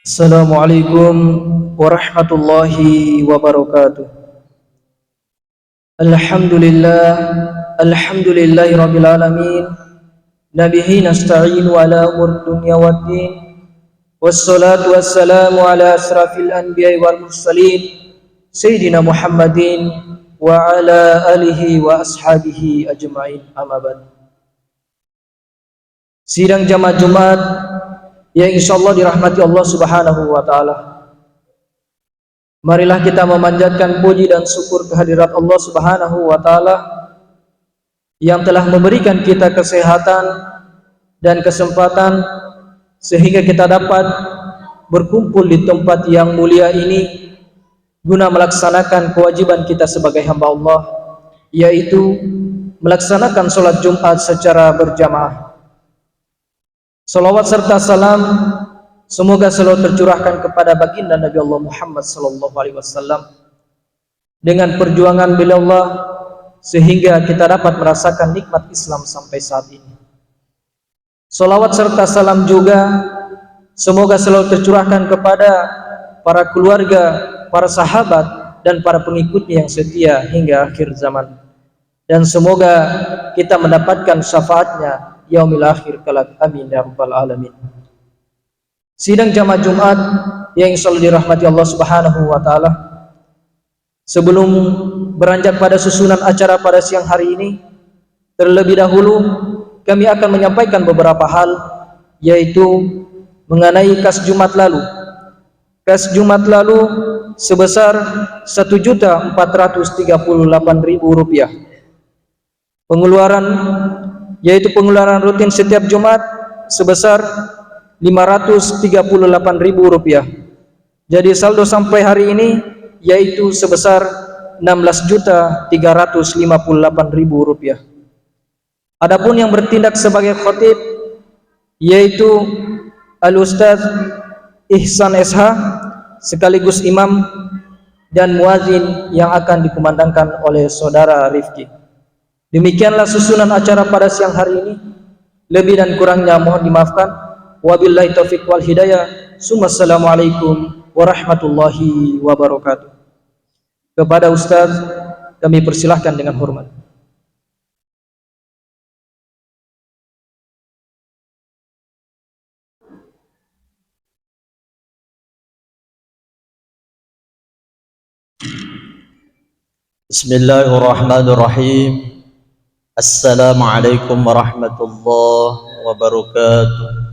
Assalamualaikum warahmatullahi wabarakatuh. Alhamdulillah, alhamdulillahi rabbil alamin. Nabihi nasta'inu ala umur dunya waddin. Wassalatu wassalamu ala asrafil anbiya'i wal mursalin Sayyidina Muhammadin wa ala alihi wa ashabihi ajma'in, amma ba'd. Sidang jamaah Jumat yang insyaallah dirahmati Allah Subhanahu wa taala. Marilah kita memanjatkan puji dan syukur kehadirat Allah Subhanahu wa taala yang telah memberikan kita kesehatan dan kesempatan sehingga kita dapat berkumpul di tempat yang mulia ini guna melaksanakan kewajiban kita sebagai hamba Allah, yaitu melaksanakan sholat Jumat secara berjamaah. Salawat serta salam semoga selalu tercurahkan kepada baginda Nabi Allah Muhammad sallallahu alaihi wasallam. Dengan perjuangan beliau Allah sehingga kita dapat merasakan nikmat Islam sampai saat ini. Salawat serta salam juga semoga selalu tercurahkan kepada para keluarga, para sahabat dan para pengikutnya yang setia hingga akhir zaman. Dan semoga kita mendapatkan syafaatnya yaumil akhir kelak, amin ya rabbal alamin. Sidang jamaah Jumat yang insyaallah dirahmati Allah Subhanahu wa taala. Sebelum beranjak pada susunan acara pada siang hari ini, terlebih dahulu kami akan menyampaikan beberapa hal, yaitu mengenai kas Jumat lalu. Kas Jumat lalu sebesar Rp1.438.000. Pengeluaran yaitu pengeluaran rutin setiap Jumat sebesar Rp538.000. Jadi saldo sampai hari ini yaitu sebesar Rp16.358.000. Adapun yang bertindak sebagai khatib yaitu Al-Ustaz Ihsan SH sekaligus imam dan muazin yang akan dikumandangkan oleh saudara Rifki. Demikianlah susunan acara pada siang hari ini. Lebih dan kurangnya mohon dimaafkan. Wabillahi taufiq wal hidayah. Assalamualaikum warahmatullahi wabarakatuh. Kepada Ustaz kami persilahkan dengan hormat. Bismillahirrahmanirrahim. Assalamualaikum warahmatullahi wabarakatuh.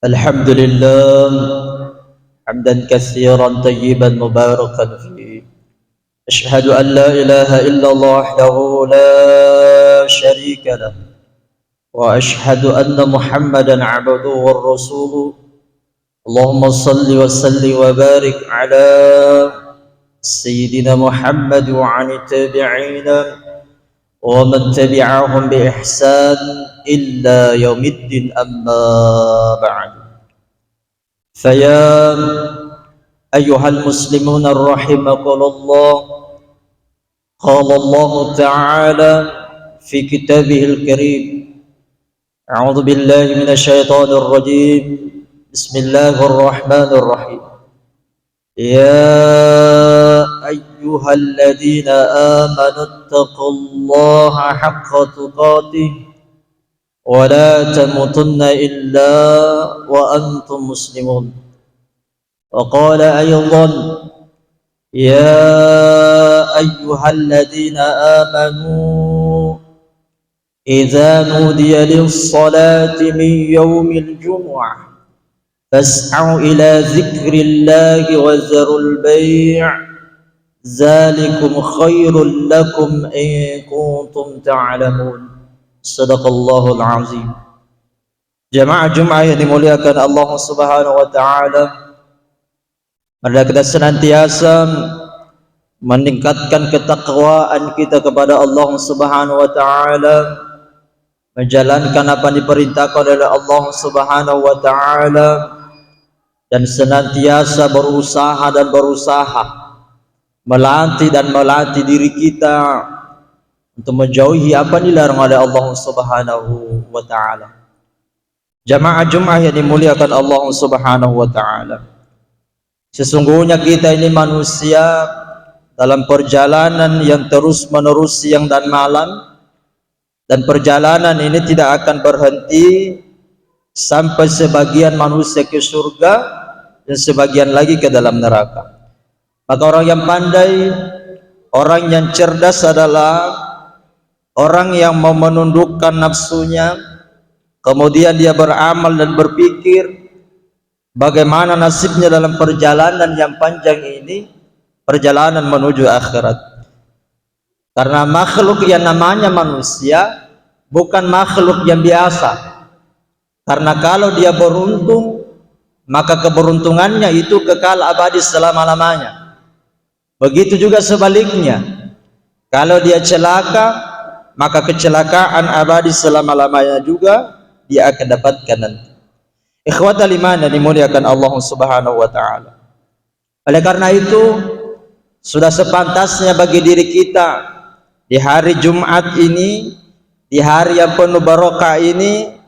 الحمد لله حمدا كثيرا طيبا مباركا فيه. أشهد أن لا إله إلا الله وحده لا شريك له، وأشهد أن محمدا عبده ورسوله. اللهم صل وسلم وبارك على سيدنا محمد وعن التابعين ومن تبعهم بإحسان إلا يوم الدين. أما بعد، فيا أيها المسلمون رحمكم الله، قال الله تعالى في كتابه الكريم: أعوذ بالله من الشيطان الرجيم، بسم الله الرحمن الرحيم. يا أيها الذين آمنوا اتقوا الله حق تقاته ولا تموتن إلا وأنتم مسلمون. وقال أيضا: يا أيها الذين آمنوا إذا نودي للصلاة من يوم الجمعة فاسعوا إلى ذكر الله وذروا البيع ذلكم خير لكم إن كنتم تعلمون. صدق الله العظيم. Jamaah Jumat yang dimuliakan Allah Subhanahu wa taala, mari kita senantiasa meningkatkan ketakwaan kita kepada Allah Subhanahu wa taala, menjalankan apa yang diperintahkan oleh Allah Subhanahu wa taala, dan senantiasa berusaha melatih diri kita untuk menjauhi apa yang dilarang oleh Allah Subhanahu wa taala. Jamaah Jumat yang dimuliakan Allah Subhanahu wa taala, sesungguhnya kita ini manusia dalam perjalanan yang terus menerus siang dan malam, dan perjalanan ini tidak akan berhenti sampai sebagian manusia ke surga dan sebagian lagi ke dalam neraka. Maka orang yang pandai, orang yang cerdas adalah orang yang mau menundukkan nafsunya, kemudian dia beramal dan berpikir bagaimana nasibnya dalam perjalanan yang panjang ini, perjalanan menuju akhirat. Karena makhluk yang namanya manusia bukan makhluk yang biasa. Karena kalau dia beruntung, maka keberuntungannya itu kekal abadi selama-lamanya. Begitu juga sebaliknya, kalau dia celaka, maka kecelakaan abadi selama-lamanya juga dia akan dapatkan nanti. Ikhwatal iman yang dimuliakan Allah Subhanahu wa taala. Oleh karena itu, sudah sepantasnya bagi diri kita di hari Jumat ini, di hari yang penuh barokah ini,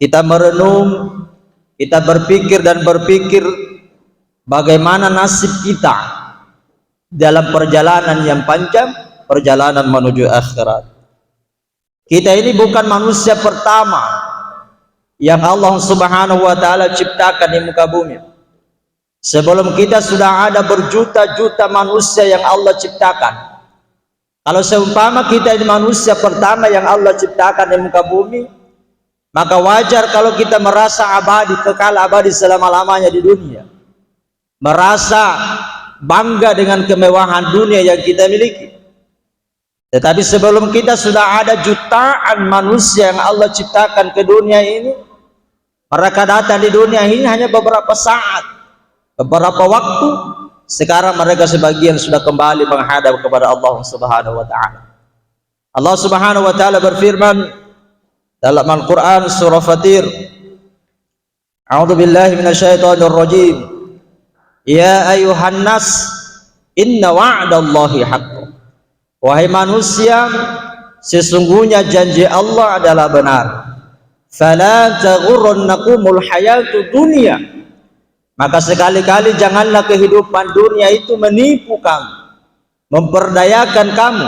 kita merenung, kita berpikir bagaimana nasib kita dalam perjalanan yang panjang, perjalanan menuju akhirat. Kita ini bukan manusia pertama yang Allah Subhanahu wa taala ciptakan di muka bumi. Sebelum kita sudah ada berjuta-juta manusia yang Allah ciptakan. Kalau seumpama kita ini manusia pertama yang Allah ciptakan di muka bumi, maka wajar kalau kita merasa abadi, kekal abadi selama-lamanya di dunia, merasa bangga dengan kemewahan dunia yang kita miliki. Tetapi sebelum kita sudah ada jutaan manusia yang Allah ciptakan ke dunia ini. Mereka datang di dunia ini hanya beberapa saat, beberapa waktu. Sekarang mereka sebagian sudah kembali menghadap kepada Allah Subhanahu wa taala. Allah Subhanahu wa taala berfirman dalam Al-Qur'an surah Fatir, A'udzu billahi minasyaitonir rajim. Ya ayuhan nas, inna wa'dallahi haqqun. Wahai manusia, sesungguhnya janji Allah adalah benar. Fala taghurrannakumul hayatud dunya. Maka sekali-kali janganlah kehidupan dunia itu menipu kamu, memperdayakan kamu.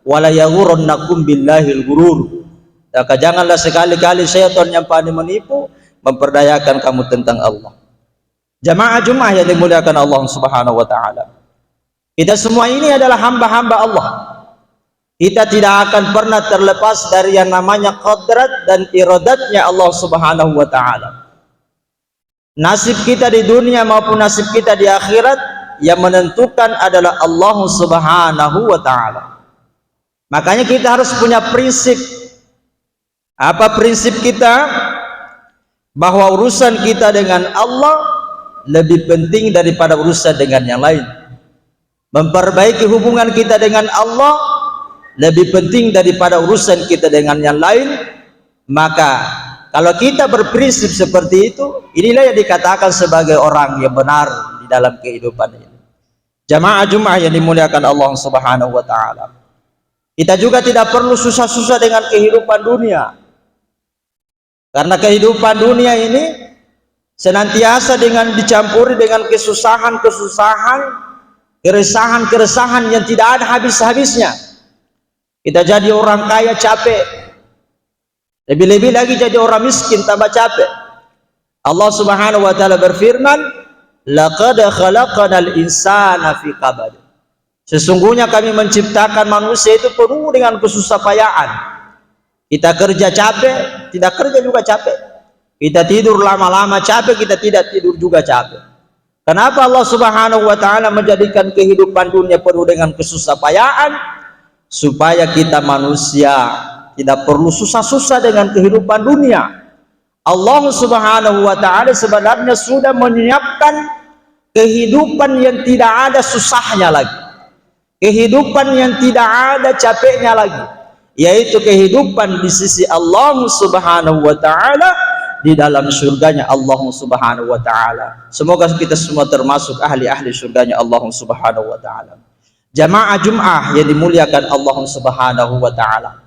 Wala yaghurrannakum billahil ghurur. Maka janganlah sekali-kali syaitan yang pandai menipu, memperdayakan kamu tentang Allah. Jamaah Jumat yang dimuliakan Allah Subhanahu wa taala. Kita semua ini adalah hamba-hamba Allah. Kita tidak akan pernah terlepas dari yang namanya qadrat dan iradatnya Allah Subhanahu wa taala. Nasib kita di dunia maupun nasib kita di akhirat yang menentukan adalah Allah Subhanahu wa taala. Makanya kita harus punya prinsip. Apa prinsip kita? Bahwa urusan kita dengan Allah lebih penting daripada urusan dengan yang lain. Memperbaiki hubungan kita dengan Allah lebih penting daripada urusan kita dengan yang lain. Maka kalau kita berprinsip seperti itu, inilah yang dikatakan sebagai orang yang benar di dalam kehidupan ini. Jamaah Jumat yang dimuliakan Allah Subhanahu wa taala. Kita juga tidak perlu susah-susah dengan kehidupan dunia. Karena kehidupan dunia ini senantiasa dengan dicampuri dengan kesusahan-kesusahan, keresahan-keresahan yang tidak ada habis-habisnya. Kita jadi orang kaya capek, lebih-lebih lagi jadi orang miskin tambah capek. Allah Subhanahu wa taala berfirman, laqad khalaqnal insana fi kabad. Sesungguhnya kami menciptakan manusia itu penuh dengan kesusahpayaan. Kita kerja capek, tidak kerja juga capek. Kita tidur lama-lama capek, kita tidak tidur juga capek. Kenapa Allah Subhanahu wa taala menjadikan kehidupan dunia penuh dengan kesusahpayaan? Supaya kita manusia tidak perlu susah-susah dengan kehidupan dunia. Allah Subhanahu wa taala sebenarnya sudah menyiapkan kehidupan yang tidak ada susahnya lagi. Kehidupan yang tidak ada capeknya lagi, yaitu kehidupan di sisi Allah Subhanahu wa taala di dalam surganya Allah Subhanahu wa taala. Semoga kita semua termasuk ahli-ahli surganya Allah Subhanahu wa taala. Jamaah Jum'ah yang dimuliakan Allah Subhanahu wa taala.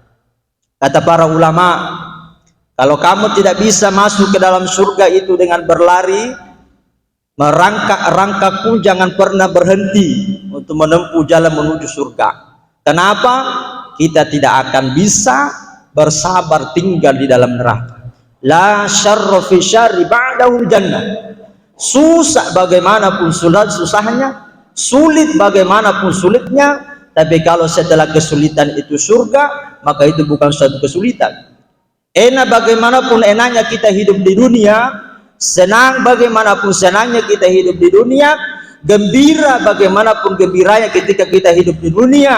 Kata para ulama, kalau kamu tidak bisa masuk ke dalam surga itu dengan berlari, merangkak-rangkak pun jangan pernah berhenti untuk menempuh jalan menuju surga. Kenapa? Kita tidak akan bisa bersabar tinggal di dalam neraka. La syarra fi syarri ba'dahu jannah. Susah bagaimanapun susahnya, sulit bagaimanapun sulitnya, tapi kalau setelah kesulitan itu surga, maka itu bukan suatu kesulitan. Enak bagaimanapun enaknya kita hidup di dunia, senang bagaimanapun senangnya kita hidup di dunia, gembira bagaimanapun gembiranya ketika kita hidup di dunia,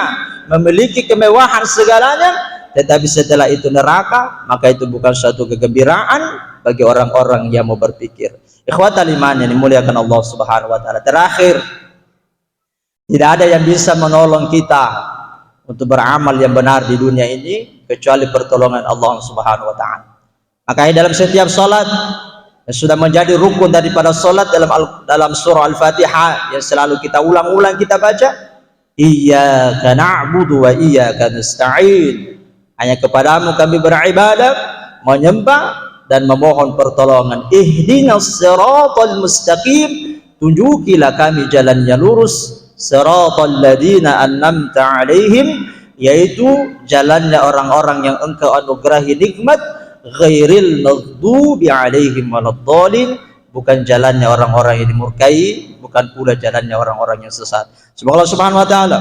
memiliki kemewahan segalanya, tetapi setelah itu neraka, maka itu bukan suatu kegembiraan bagi orang-orang yang mau berpikir. Ikhwatal iman yang dimuliakan Allah Subhanahu wa taala. Terakhir, tidak ada yang bisa menolong kita untuk beramal yang benar di dunia ini kecuali pertolongan Allah Subhanahu wa taala. Makanya dalam setiap salat yang sudah menjadi rukun daripada salat dalam surah Al-Fatihah yang selalu kita ulang-ulang kita baca, iyyaka na'budu wa iyyaka nasta'in. Hanya kepadamu kami beribadah, menyembah dan memohon pertolongan. Ihdinas siratal mustaqim, tunjukilah kami jalan yang lurus. Siratal ladzina an'amta 'alaihim, yaitu jalannya orang-orang yang engkau anugerahi nikmat, ghairil maghdubi 'alaihim waladdallin, bukan jalannya orang-orang yang dimurkai, bukan pula jalannya orang-orang yang sesat. Semoga Allah Subhanahu wa taala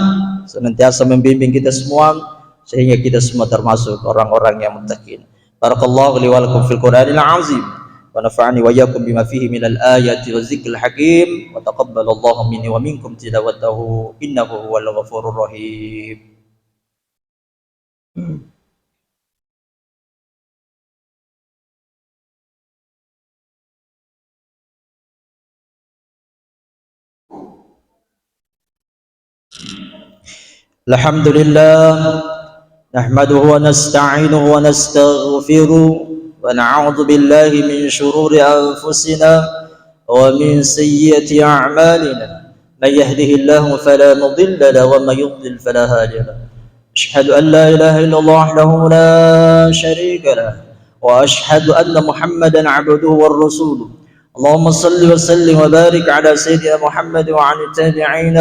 senantiasa membimbing kita semua sehingga kita semua termasuk orang-orang yang muttaqin. Barakallahu li wa lakum fil Qur'anil 'azim. ونفعني وإياكم بما فيه من الآيات والذكر الحكيم وتقبل الله مني ومنكم تلاوته إنه هو الغفور الرحيم. الحمد لله نحمده ونستعينه ونستغفره ونعوذ بالله من شرور أنفسنا ومن سيئة أعمالنا من يهده الله فلا مضل له ومن يضلل فلا هادي له أشهد أن لا إله إلا الله وحده لا شريك له وأشهد أن محمدا عبده ورسوله اللهم صل وسلم وبارك على سيدنا محمد وعلى التابعين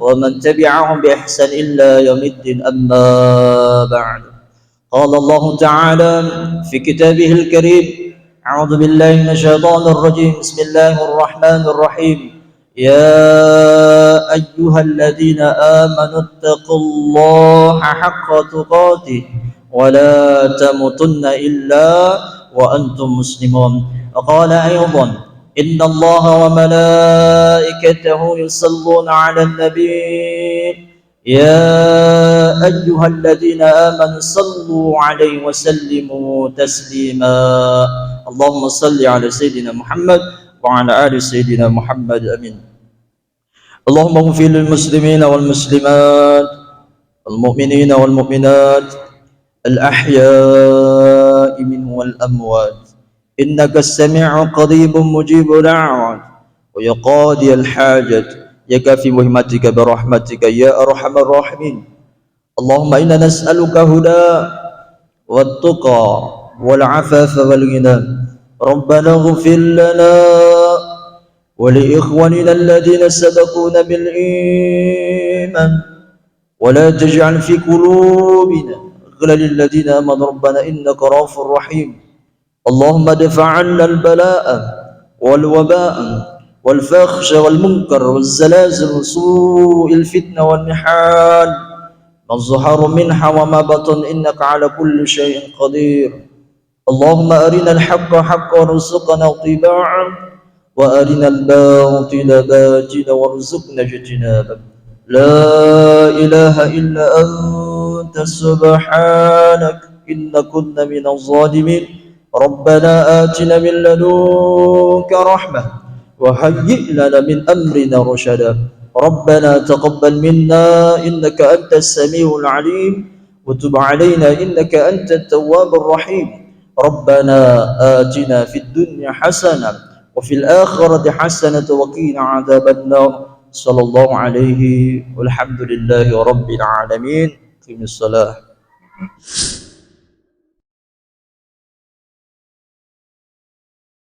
ومن تبعهم بإحسان إلى يوم الدين أما بعد قال الله تعالى في كتابه الكريم أعوذ بالله من الشيطان الرجيم بسم الله الرحمن الرحيم يا أيها الذين آمنوا اتقوا الله حق تقاته ولا تموتن إلا وأنتم مسلمون وقال أيضا إن الله وملائكته يصلون على النبي يا أيها الذين آمنوا صلوا عليه وسلموا تسليما اللهم صل على سيدنا محمد وعلى آل سيدنا محمد أمين اللهم اغفر للمسلمين والمسلمات والمؤمنين والمؤمنات الأحياء منهم والأموات إنك السميع قريب مجيب دعوات ويقاضي الحاجة يكفي مهمتك برحمتك يا أرحم الراحمين اللهم إنا نسألك هدى والتقى والعفاف والغنى ربنا اغفر لنا ولإخواننا الذين سبقونا بالإيمان ولا تجعل في قلوبنا غلا للذين آمنوا ربنا إنك رؤوف رحيم اللهم ادفع عنا البلاء والوباء والفحش والمنكر والزلازل وسوء الفتنة والمحال ما ظهر منها وما بطن إنك على كل شيء قدير اللهم أرنا الحق حقا وارزقنا اتباعه وأرنا الباطل باطلا وارزقنا اجتنابه لا إله إلا أنت سبحانك إنا كنا من الظالمين ربنا آتنا من لدنك رحمة وهيئ لنا من أمرنا رشدا ربنا تقبل منا إنك أنت السميع العليم وتب علينا إنك أنت التواب الرحيم ربنا آتنا في الدنيا حسنة وفي الآخرة حسنة وقنا عذاب النار صلى الله عليه والحمد لله رب العالمين. قم الصلاة.